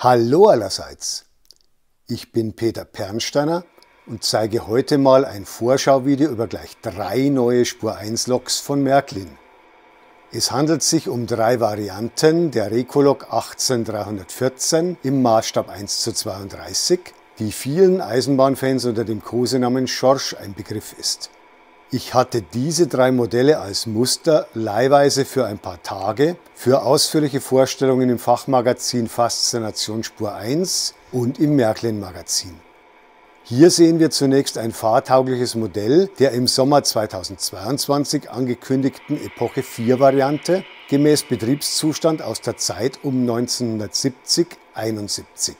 Hallo allerseits, ich bin Peter Pernsteiner und zeige heute mal ein Vorschauvideo über gleich 3 neue Spur 1 Loks von Märklin. Es handelt sich um 3 Varianten der Rekolok 18314 im Maßstab 1:32, die vielen Eisenbahnfans unter dem Kosenamen Schorsch ein Begriff ist. Ich hatte diese 3 Modelle als Muster leihweise für ein paar Tage für ausführliche Vorstellungen im Fachmagazin Faszination Spur 1 und im Märklin Magazin. Hier sehen wir zunächst ein fahrtaugliches Modell der im Sommer 2022 angekündigten Epoche 4 Variante gemäß Betriebszustand aus der Zeit um 1970-71.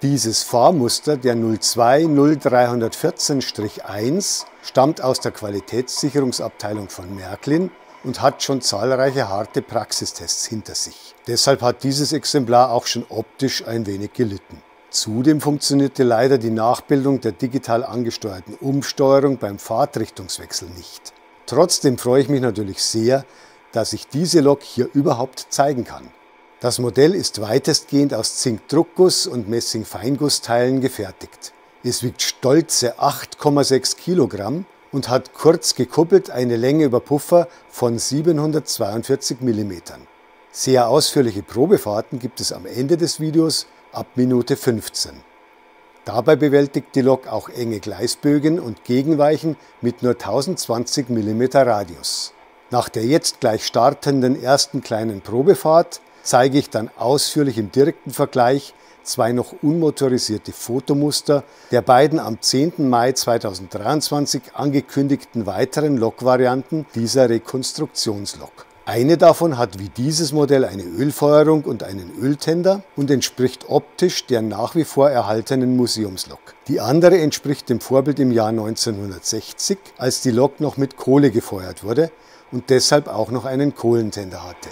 Dieses Fahrmuster der 020314-1 stammt aus der Qualitätssicherungsabteilung von Märklin und hat schon zahlreiche harte Praxistests hinter sich. Deshalb hat dieses Exemplar auch schon optisch ein wenig gelitten. Zudem funktionierte leider die Nachbildung der digital angesteuerten Umsteuerung beim Fahrtrichtungswechsel nicht. Trotzdem freue ich mich natürlich sehr, dass ich diese Lok hier überhaupt zeigen kann. Das Modell ist weitestgehend aus Zinkdruckguss und Messing-Feingussteilen gefertigt. Es wiegt stolze 8,6 Kilogramm und hat kurz gekuppelt eine Länge über Puffer von 742 mm. Sehr ausführliche Probefahrten gibt es am Ende des Videos ab Minute 15. Dabei bewältigt die Lok auch enge Gleisbögen und Gegenweichen mit nur 1020 mm Radius. Nach der jetzt gleich startenden ersten kleinen Probefahrt zeige ich dann ausführlich im direkten Vergleich 2 noch unmotorisierte Fotomuster der beiden am 10. Mai 2023 angekündigten weiteren Lokvarianten dieser Rekonstruktionslok. Eine davon hat wie dieses Modell eine Ölfeuerung und einen Öltender und entspricht optisch der nach wie vor erhaltenen Museumslok. Die andere entspricht dem Vorbild im Jahr 1960, als die Lok noch mit Kohle gefeuert wurde und deshalb auch noch einen Kohlentender hatte.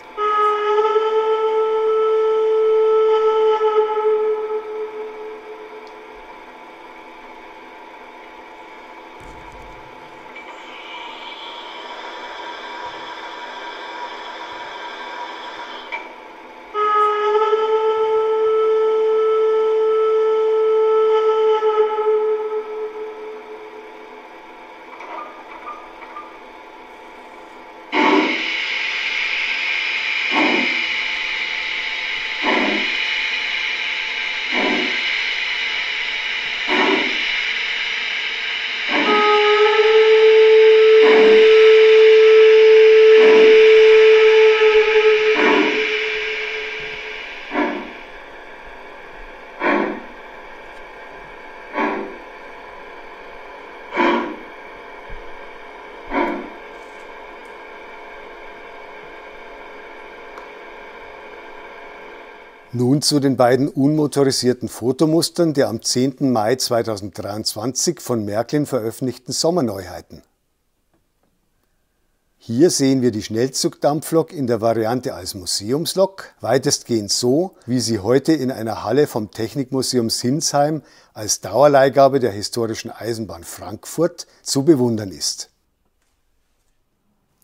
Nun zu den beiden unmotorisierten Fotomustern der am 10. Mai 2023 von Märklin veröffentlichten Sommerneuheiten. Hier sehen wir die Schnellzugdampflok in der Variante als Museumslok, weitestgehend so, wie sie heute in einer Halle vom Technikmuseum Sinsheim als Dauerleihgabe der Historischen Eisenbahn Frankfurt zu bewundern ist.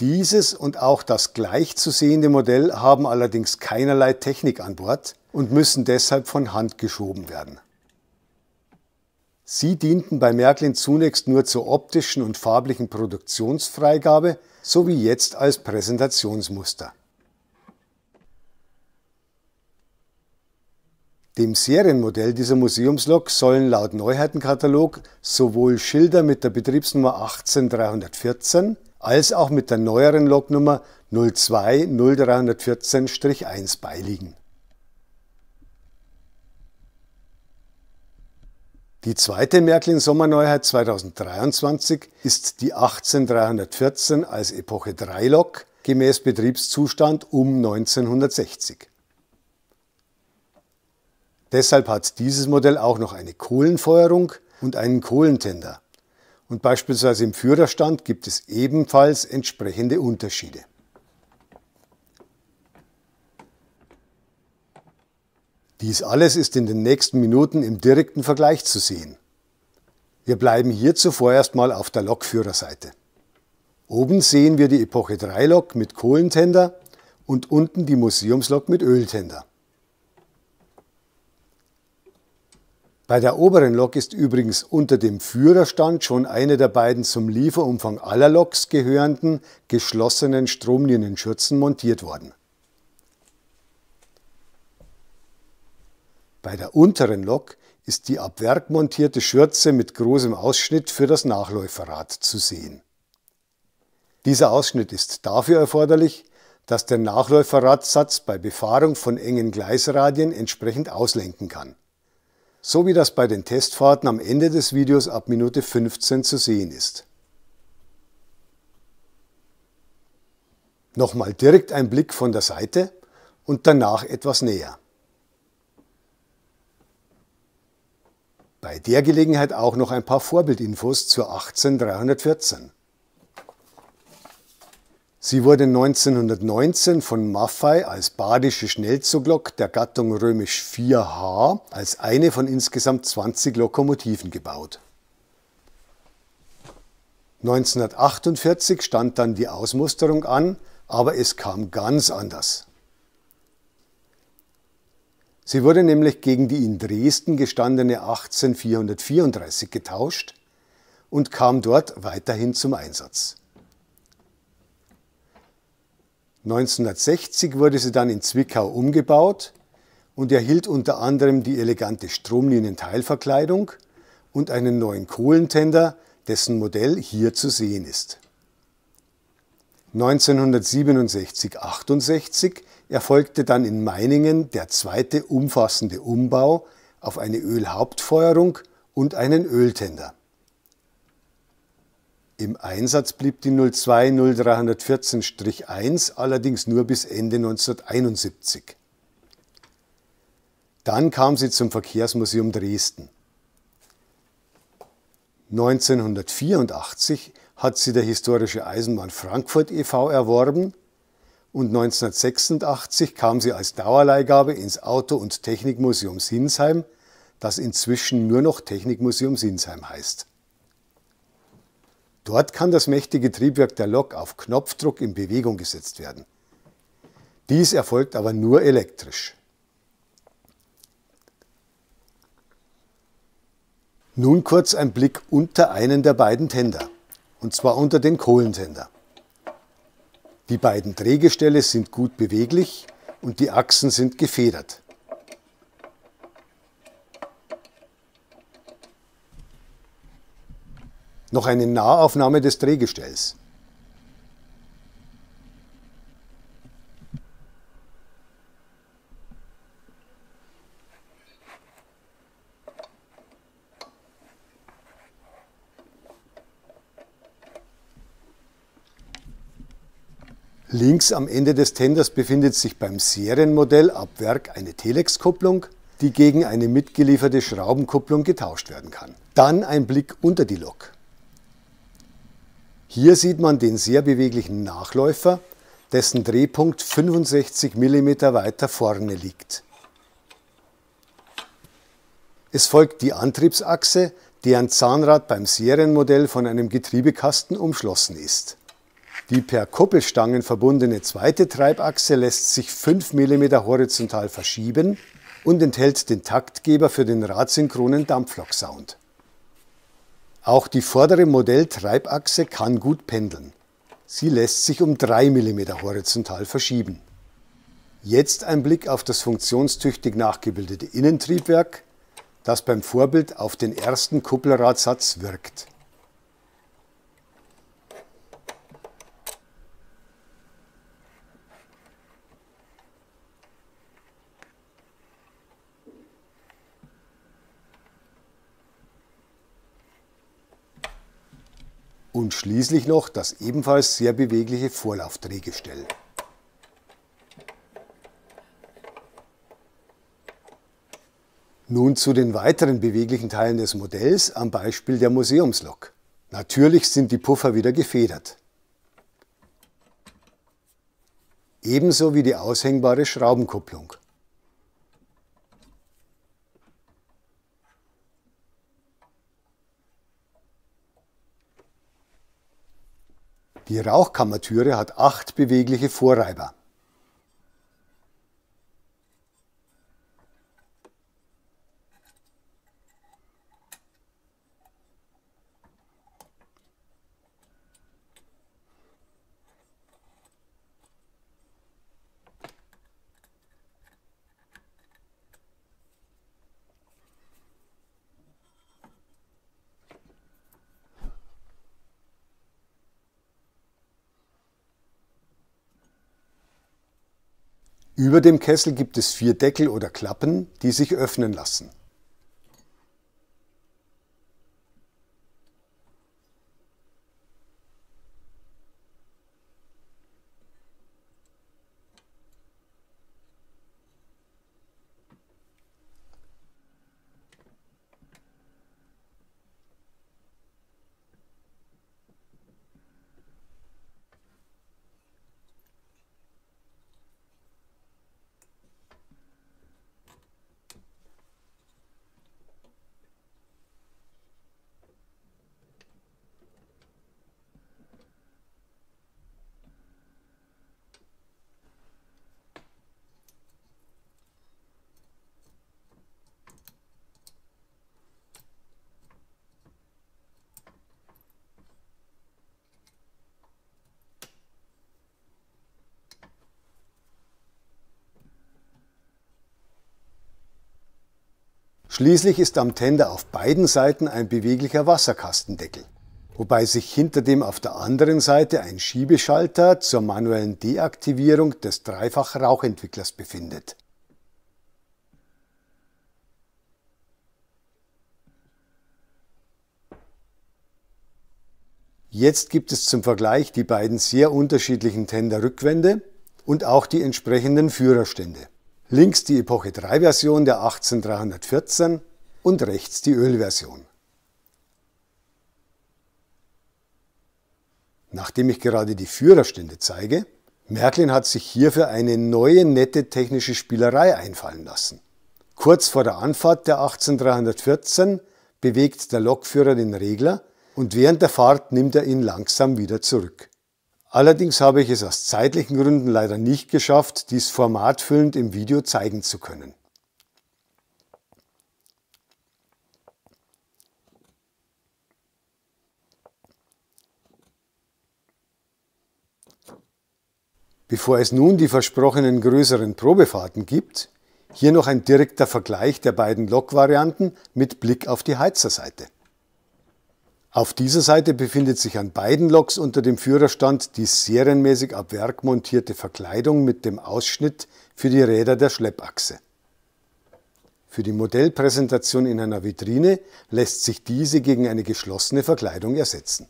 Dieses und auch das gleich zu sehende Modell haben allerdings keinerlei Technik an Bord und müssen deshalb von Hand geschoben werden. Sie dienten bei Märklin zunächst nur zur optischen und farblichen Produktionsfreigabe sowie jetzt als Präsentationsmuster. Dem Serienmodell dieser Museumslok sollen laut Neuheitenkatalog sowohl Schilder mit der Betriebsnummer 18314 als auch mit der neueren Loknummer 020314-1 beiliegen. Die zweite Märklin-Sommerneuheit 2023 ist die 18314 als Epoche 3 Lok gemäß Betriebszustand um 1960. Deshalb hat dieses Modell auch noch eine Kohlenfeuerung und einen Kohlentender. Und beispielsweise im Führerstand gibt es ebenfalls entsprechende Unterschiede. Dies alles ist in den nächsten Minuten im direkten Vergleich zu sehen. Wir bleiben hier zuvor erstmal auf der Lokführerseite. Oben sehen wir die Epoche 3 Lok mit Kohlentender und unten die Museumslok mit Öltender. Bei der oberen Lok ist übrigens unter dem Führerstand schon eine der beiden zum Lieferumfang aller Loks gehörenden geschlossenen Stromlinienschürzen montiert worden. Bei der unteren Lok ist die ab Werk montierte Schürze mit großem Ausschnitt für das Nachläuferrad zu sehen. Dieser Ausschnitt ist dafür erforderlich, dass der Nachläuferradsatz bei Befahrung von engen Gleisradien entsprechend auslenken kann. So wie das bei den Testfahrten am Ende des Videos ab Minute 15 zu sehen ist. Nochmal direkt ein Blick von der Seite und danach etwas näher. Bei der Gelegenheit auch noch ein paar Vorbildinfos zur 18314. Sie wurde 1919 von Maffei als badische Schnellzuglok der Gattung römisch 4H als eine von insgesamt 20 Lokomotiven gebaut. 1948 stand dann die Ausmusterung an, aber es kam ganz anders. Sie wurde nämlich gegen die in Dresden gestandene 18434 getauscht und kam dort weiterhin zum Einsatz. 1960 wurde sie dann in Zwickau umgebaut und erhielt unter anderem die elegante Stromlinienteilverkleidung und einen neuen Kohlentender, dessen Modell hier zu sehen ist. 1967/68 erfolgte dann in Meiningen der zweite umfassende Umbau auf eine Ölhauptfeuerung und einen Öltender. Im Einsatz blieb die 02-0314-1 allerdings nur bis Ende 1971. Dann kam sie zum Verkehrsmuseum Dresden. 1984 hat sie der Historische Eisenbahn Frankfurt e.V. erworben und 1986 kam sie als Dauerleihgabe ins Auto- und Technikmuseum Sinsheim, das inzwischen nur noch Technikmuseum Sinsheim heißt. Dort kann das mächtige Triebwerk der Lok auf Knopfdruck in Bewegung gesetzt werden. Dies erfolgt aber nur elektrisch. Nun kurz ein Blick unter einen der beiden Tender, und zwar unter den Kohlentender. Die beiden Drehgestelle sind gut beweglich und die Achsen sind gefedert. Noch eine Nahaufnahme des Drehgestells. Links am Ende des Tenders befindet sich beim Serienmodell ab Werk eine Telex-Kupplung, die gegen eine mitgelieferte Schraubenkupplung getauscht werden kann. Dann ein Blick unter die Lok. Hier sieht man den sehr beweglichen Nachläufer, dessen Drehpunkt 65 mm weiter vorne liegt. Es folgt die Antriebsachse, deren Zahnrad beim Serienmodell von einem Getriebekasten umschlossen ist. Die per Kuppelstangen verbundene zweite Treibachse lässt sich 5 mm horizontal verschieben und enthält den Taktgeber für den radsynchronen Dampflok-Sound. Auch die vordere Modelltreibachse kann gut pendeln. Sie lässt sich um 3 mm horizontal verschieben. Jetzt ein Blick auf das funktionstüchtig nachgebildete Innentriebwerk, das beim Vorbild auf den ersten Kuppelradsatz wirkt. Und schließlich noch das ebenfalls sehr bewegliche Vorlaufdrehgestell. Nun zu den weiteren beweglichen Teilen des Modells am Beispiel der Museumslok. Natürlich sind die Puffer wieder gefedert. Ebenso wie die aushängbare Schraubenkupplung. Die Rauchkammertüre hat 8 bewegliche Vorreiber. Über dem Kessel gibt es 4 Deckel oder Klappen, die sich öffnen lassen. Schließlich ist am Tender auf beiden Seiten ein beweglicher Wasserkastendeckel, wobei sich hinter dem auf der anderen Seite ein Schiebeschalter zur manuellen Deaktivierung des Dreifach-Rauchentwicklers befindet. Jetzt gibt es zum Vergleich die beiden sehr unterschiedlichen Tender-Rückwände und auch die entsprechenden Führerstände. Links die Epoche 3 Version der 18314 und rechts die Ölversion. Nachdem ich gerade die Führerstände zeige, Märklin hat sich hierfür eine neue nette technische Spielerei einfallen lassen. Kurz vor der Anfahrt der 18314 bewegt der Lokführer den Regler und während der Fahrt nimmt er ihn langsam wieder zurück. Allerdings habe ich es aus zeitlichen Gründen leider nicht geschafft, dies formatfüllend im Video zeigen zu können. Bevor es nun die versprochenen größeren Probefahrten gibt, hier noch ein direkter Vergleich der beiden Lokvarianten mit Blick auf die Heizerseite. Auf dieser Seite befindet sich an beiden Loks unter dem Führerstand die serienmäßig ab Werk montierte Verkleidung mit dem Ausschnitt für die Räder der Schleppachse. Für die Modellpräsentation in einer Vitrine lässt sich diese gegen eine geschlossene Verkleidung ersetzen.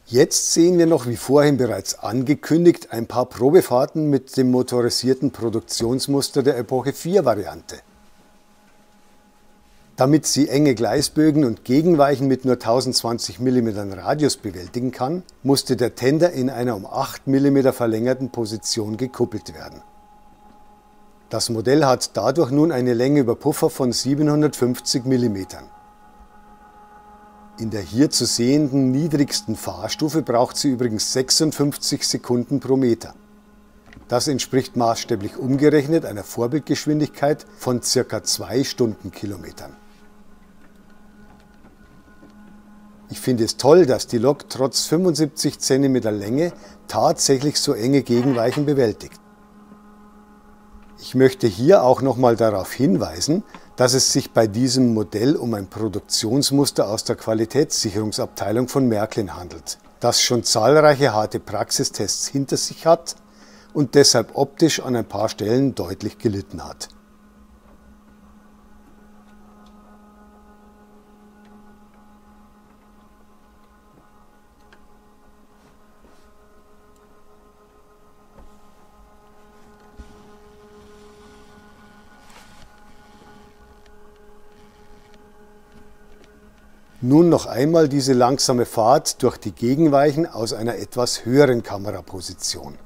Jetzt sehen wir noch, wie vorhin bereits angekündigt, ein paar Probefahrten mit dem motorisierten Produktionsmuster der Epoche 4 Variante. Damit sie enge Gleisbögen und Gegenweichen mit nur 1020 mm Radius bewältigen kann, musste der Tender in einer um 8 mm verlängerten Position gekuppelt werden. Das Modell hat dadurch nun eine Länge über Puffer von 750 mm. In der hier zu sehenden niedrigsten Fahrstufe braucht sie übrigens 56 Sekunden pro Meter. Das entspricht maßstäblich umgerechnet einer Vorbildgeschwindigkeit von ca. 2 Stundenkilometern. Ich finde es toll, dass die Lok trotz 75 cm Länge tatsächlich so enge Gegenweichen bewältigt. Ich möchte hier auch nochmal darauf hinweisen, dass es sich bei diesem Modell um ein Produktionsmuster aus der Qualitätssicherungsabteilung von Märklin handelt, das schon zahlreiche harte Praxistests hinter sich hat und deshalb optisch an ein paar Stellen deutlich gelitten hat. Nun noch einmal diese langsame Fahrt durch die Gegenweichen aus einer etwas höheren Kameraposition.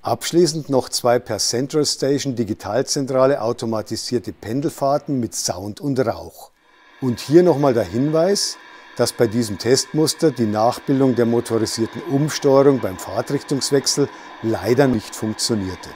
Abschließend noch 2 per Central Station Digitalzentrale automatisierte Pendelfahrten mit Sound und Rauch. Und hier nochmal der Hinweis, dass bei diesem Testmuster die Nachbildung der motorisierten Umsteuerung beim Fahrtrichtungswechsel leider nicht funktionierte.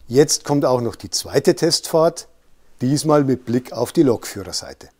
Jetzt kommt auch noch die zweite Testfahrt, diesmal mit Blick auf die Lokführerseite.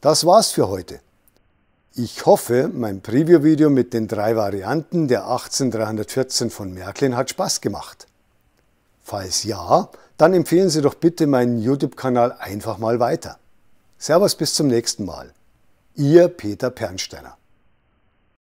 Das war's für heute. Ich hoffe, mein Preview-Video mit den 3 Varianten der 18314 von Märklin hat Spaß gemacht. Falls ja, dann empfehlen Sie doch bitte meinen YouTube-Kanal einfach mal weiter. Servus, bis zum nächsten Mal. Ihr Peter Pernsteiner.